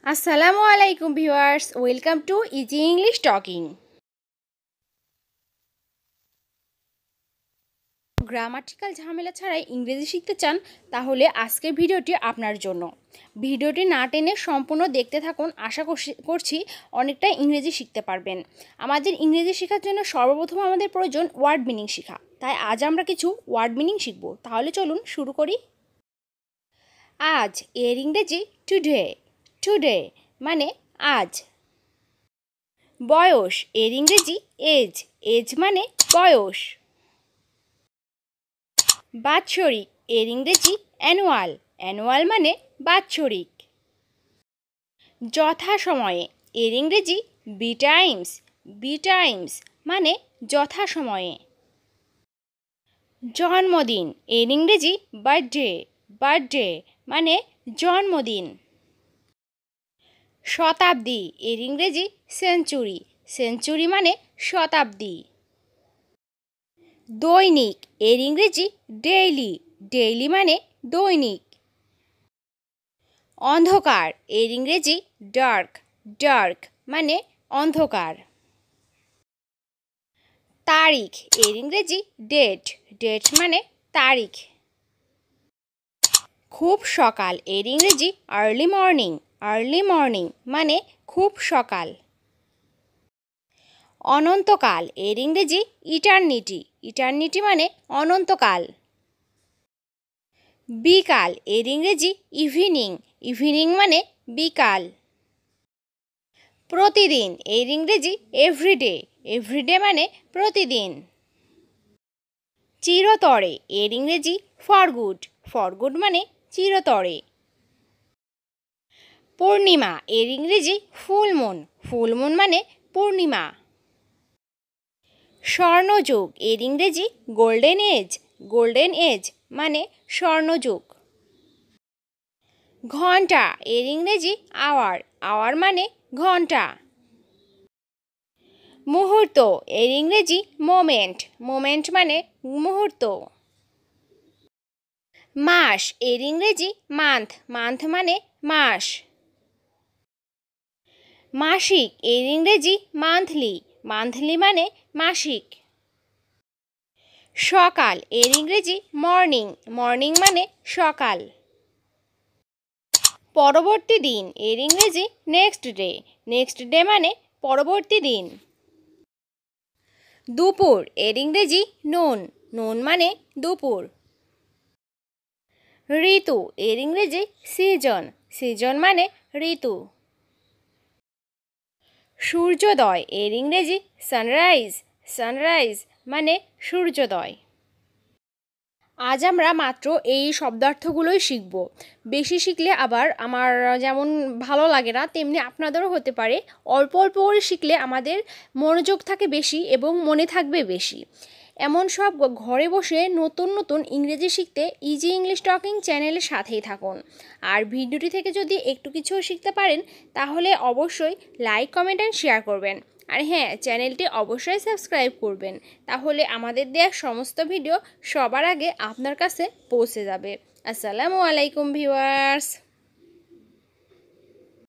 আসসালামু আলাইকুম viewers, welcome to easy English talking. Grammatical ঝামেলা ছাড়াই ইংরেজি শিখতে চান তাহলে আজকের ভিডিওটি আপনার জন্য। ভিডিওটি না টেনে সম্পূর্ণ দেখতে থাকুন, আশা করছি অনেকটা ইংরেজি শিখতে পারবেন। আমাদের ইংরেজি শেখার জন্য সর্বপ্রথম আমাদের প্রয়োজন ওয়ার্ড মিনিং শেখা, তাই আজ আমরা কিছু ওয়ার্ড মিনিং শিখব। তাহলে চলুন শুরু করি। আজ এর ইংরেজি টুডে। টুডে মানে আজ। বয়স এর ইংরেজি এজ। এজ মানে বয়স। বাৎসরিক এর ইংরেজি অ্যানুয়াল। অ্যানুয়াল মানে বাৎসরিক। যথাসময়ে এর ইংরেজি বি টাইমস। বি টাইমস মানে যথাসময়ে। জন্মদিন এর ইংরেজি বার্থডে। বার্থডে মানে জন্মদিন। শতাব্দী এর ইংরেজি সেঞ্চুরি। সেঞ্চুরি মানে শতাব্দী। দৈনিক এর ইংরেজি ডেইলি। ডেইলি মানে দৈনিক। অন্ধকার এর ইংরেজি ডার্ক। ডার্ক মানে অন্ধকার। তারিখ এর ইংরেজি ডেট। ডেট মানে তারিখ। খুব সকাল এর ইংরেজি আর্লি মর্নিং। আর্লি মর্নিং মানে খুব সকাল। অনন্তকাল এর ইংরেজি ইটারনিটি। ইটারনিটি মানে অনন্তকাল। বিকাল এর ইংরেজি ইভিনিং। ইভিনিং মানে বিকাল। প্রতিদিন এর ইংরেজি এভরিডে। এভরিডে মানে প্রতিদিন। চিরতরে এর ইংরেজি ফরগুড। ফরগুড মানে চিরতরে। পূর্ণিমা এর ইংরেজি ফুল মুন। ফুল মুন মানে পূর্ণিমা। স্বর্ণযুগ এর ইংরেজি গোল্ডেন এজ। গোল্ডেন এজ মানে স্বর্ণযুগ। ঘন্টা এর ইংরেজি আওয়ার। আওয়ার মানে ঘন্টা। মুহূর্ত এর ইংরেজি মোমেন্ট। মোমেন্ট মানে মুহূর্ত। মাস এর ইংরেজি মান্থ। মান্থ মানে মাস। মাসিক এর ইংরেজি মান্থলি। মান্থলি মানে মাসিক। সকাল এর ইংরেজি মর্নিং। মর্নিং মানে সকাল। পরবর্তী দিন এর ইংরেজি নেক্সট ডে। নেক্সট ডে মানে পরবর্তী দিন। দুপুর এর ইংরেজি নুন। নুন মানে দুপুর। ঋতু এর ইংরেজি সিজন। সিজন মানে ঋতু। সূর্যোদয় এর ইংরেজি সানরাইজ। সানরাইজ মানে সূর্যোদয়। আজ আমরা মাত্র এই শব্দার্থগুলোই শিখব। বেশি শিখলে আবার আমার যেমন ভালো লাগে না, তেমনি আপনাদেরও হতে পারে। অল্প অল্প করে শিখলে আমাদের মনোযোগ থাকে বেশি এবং মনে থাকবে বেশি। এমন সব ঘরে বসে নতুন নতুন ইংরেজি শিখতে ইজি ইংলিশ টকিং চ্যানেলের সাথেই থাকুন। আর ভিডিওটি থেকে যদি একটু কিছুও শিখতে পারেন তাহলে অবশ্যই লাইক, কমেন্ট অ্যান্ড শেয়ার করবেন। আর হ্যাঁ, চ্যানেলটি অবশ্যই সাবস্ক্রাইব করবেন, তাহলে আমাদের দেওয়া সমস্ত ভিডিও সবার আগে আপনার কাছে পৌঁছে যাবে। আসসালামু আলাইকুম ভিউয়ার্স।